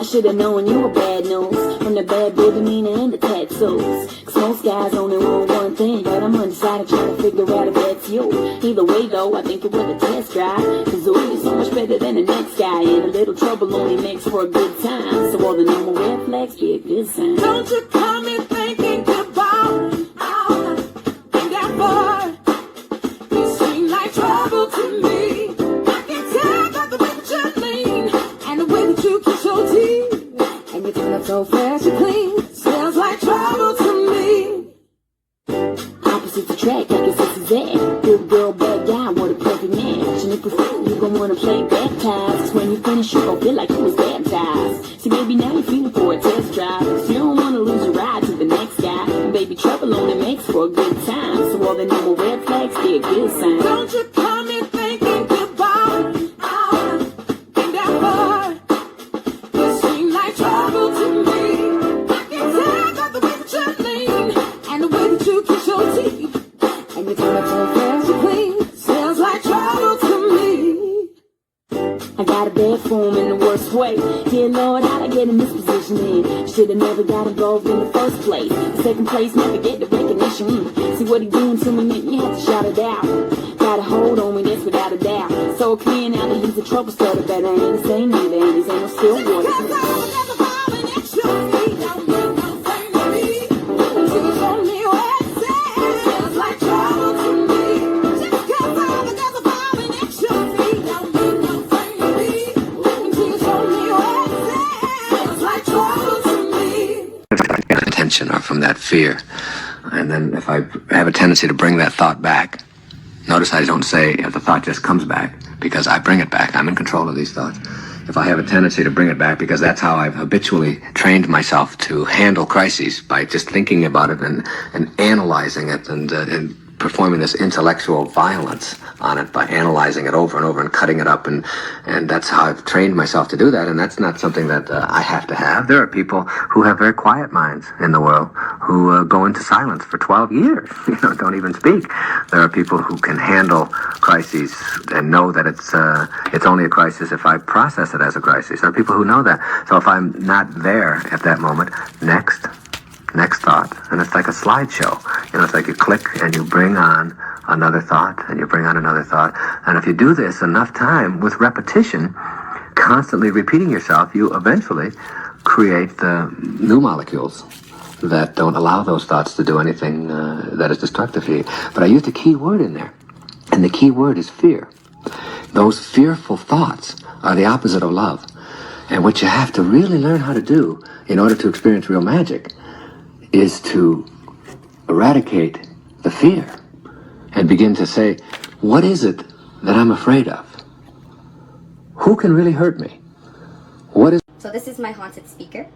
should've known you were bad news, from the bad boy demeanor and the tattoos. Cause most guys only want one thing, but I'm undecided trying to figure out if that's you. Either way though, I think it was a test drive, cause ooh, you're so much better than the next guy, and a little trouble only makes for a good time. So all the normal red flags be a good sign. Don't you come in thinking goodbye, ain't that far. You seem like trouble to me. I can tell by the way that you lean, and the way that you kiss your teeth, and you turn up so fresh and clean. Smells like trouble to me. Opposites attract, like it's this is that. Good girl, bad guy, what a perfect match. And if we fail, you gon' wanna play baptized, cause when you finish, you gon' feel like you was baptized. See, baby, now you're feeling for a test drive, cause you don't wanna lose your ride to the next guy. And baby, trouble only makes for a good time, so all the normal red flags be a good sign. Don't you come in thinking goodbye, ain't that far. You seem like trouble to me. I can tell by the way that you lean, and the way that you kiss your teeth, and you turn up so fast and clean. Smells like trouble to me. I got a bad form in the worst way. Dear Lord, how'd I get in this position in? Should've never got involved in the first place. The second place, never get the recognition. See what he doing to me, make me have to shout it out. Got a hold on me, that's without a doubt. So clear now that he's a trouble starter, but I ain't the same neither, and he's ain't no still water. Attention or from that fear. And then if I have a tendency to bring that thought back, notice I don't say if the thought just comes back, because I bring it back. I'm in control of these thoughts. If I have a tendency to bring it back, because that's how I've habitually trained myself to handle crises, by just thinking about it and analyzing it and performing this intellectual violence on it by analyzing it over and over and cutting it up, and that's how I've trained myself to do that. And that's not something that I have to have. There are people who have very quiet minds in the world who go into silence for 12 years, don't even speak. There are people who can handle crises and know that it's only a crisis if I process it as a crisis. There are people who know that. So if I'm not there at that moment, next thought, and it's like a slideshow. It's like you click and you bring on another thought, and you bring on another thought. And if you do this enough time with repetition, constantly repeating yourself, you eventually create the new molecules that don't allow those thoughts to do anything that is destructive to you. But I used a key word in there, and the key word is fear. Those fearful thoughts are the opposite of love. And what you have to really learn how to do in order to experience real magic is to eradicate the fear and begin to say, what is it that I'm afraid of? Who can really hurt me? So this is my haunted speaker.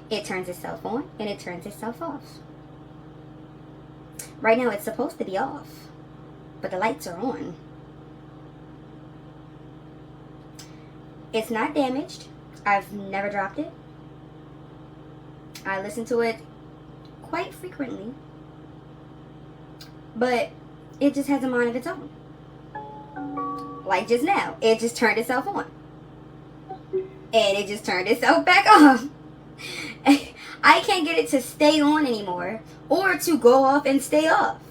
It turns itself on and it turns itself off. Right now it's supposed to be off, but the lights are on. It's not damaged. I've never dropped it. I listen to it quite frequently, but it just has a mind of its own. Like just now, it just turned itself on, and it just turned itself back off. I can't get it to stay on anymore, or to go off and stay off.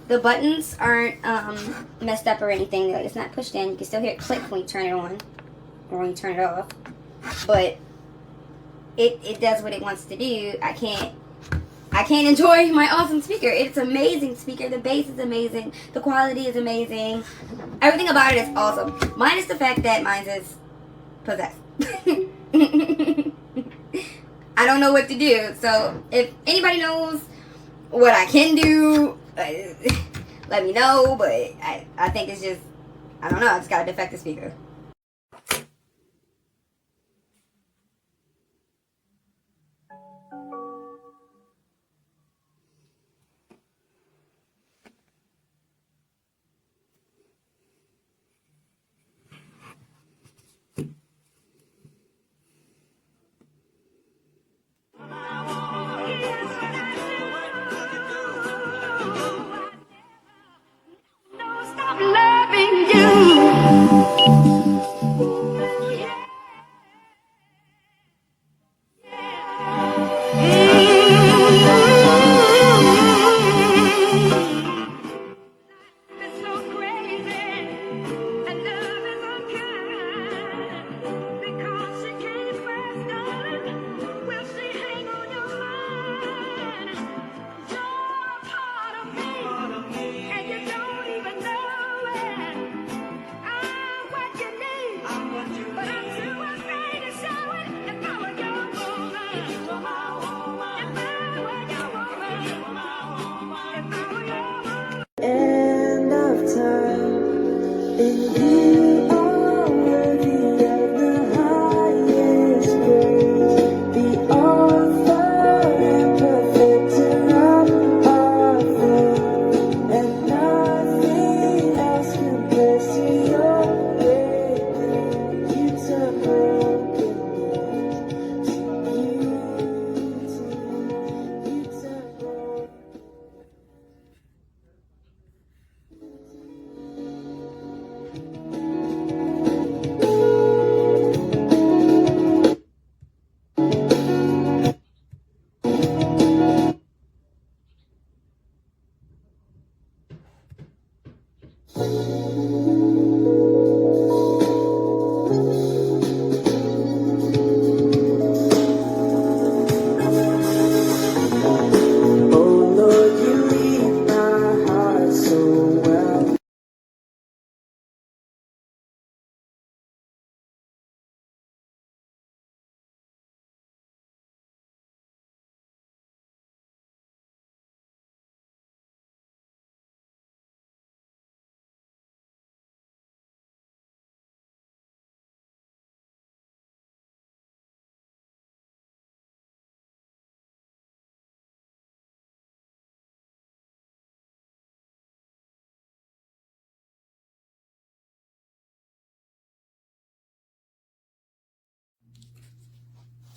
The buttons aren't messed up or anything. It's not pushed in. You can still hear it click when you turn it on or when you turn it off, but it does what it wants to do. I can't enjoy my awesome speaker. It's an amazing speaker. The bass is amazing. The quality is amazing. Everything about it is awesome. Minus the fact that mine is possessed. I don't know what to do. So if anybody knows what I can do, let me know. But I think it's just, I don't know. I just got a defective speaker. Stop loving you.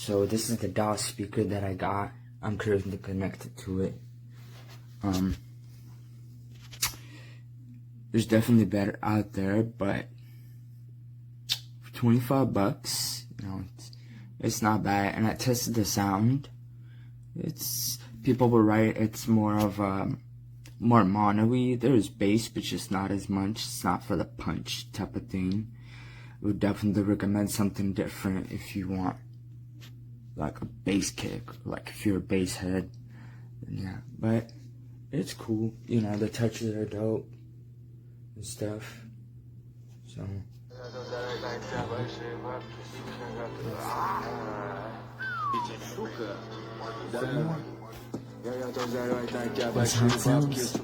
So this is the DAW speaker that I got. I'm currently connected to it. There's definitely better out there, but for 25 bucks, you know, it's not bad. And I tested the sound. People were right, it's more of more mono-y. There's bass, but just not as much. It's not for the punch type of thing. I would definitely recommend something different if you want like a bass kick, like if you're a bass head. Yeah, but it's cool. You know, the touches are dope and stuff. So that's how it sounds.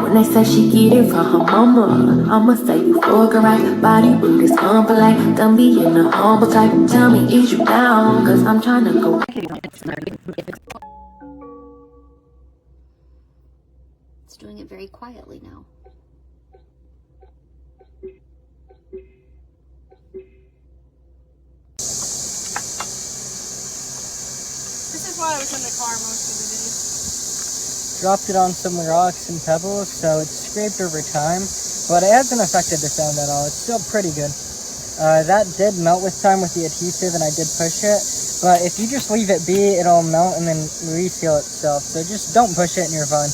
When they say she get it from her mama, I'ma say you fuck her right. Body rude as unpolite. Don't be in a humble type. Tell me, is you down? Cause I'm trying to go. It's doing it very quietly now. This is why I was in the car most of the day. Dropped it on some rocks and pebbles, so it's scraped over time, but it hasn't affected the sound at all. It's still pretty good. That did melt with time with the adhesive, and I did push it, but if you just leave it be, it'll melt and then reseal itself, so just don't push it and you're fine.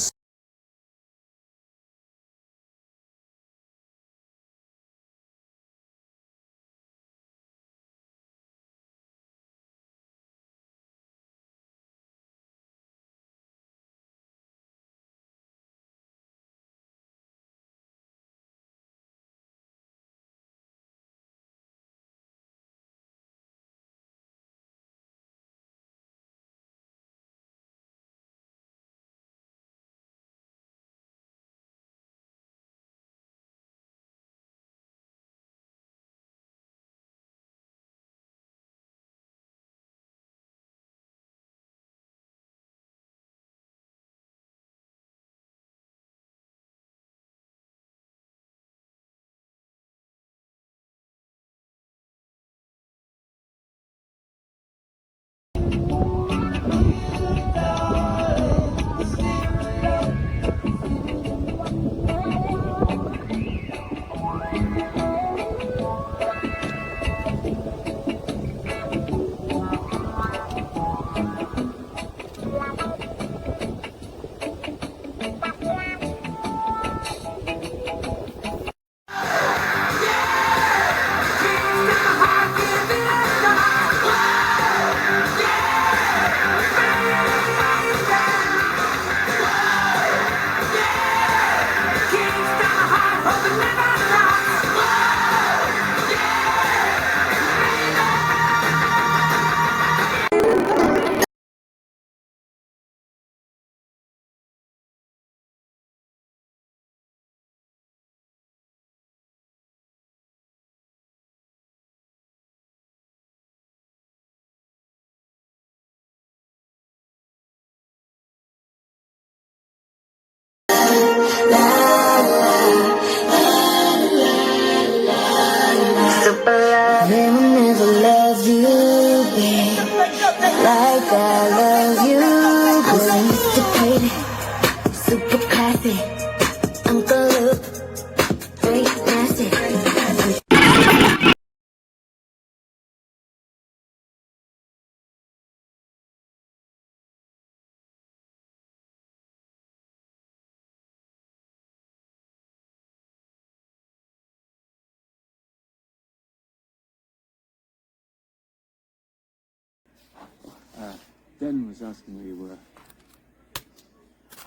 They will never love you, babe, like I love you. I'm sophisticated, super classy. Uncle Luke, great nasty. Ben was asking where you were.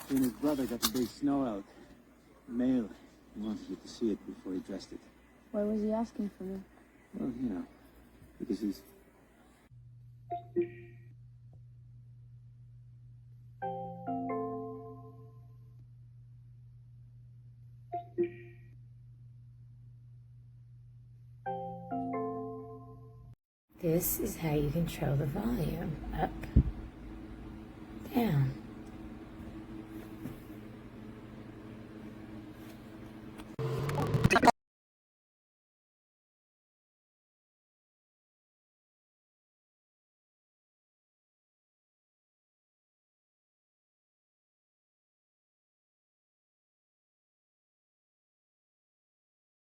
He and his brother got the big snow elk. Male. He wanted you to see it before he dressed it. Why was he asking for me? Well, you know, because he's... This is how you control the volume. Up,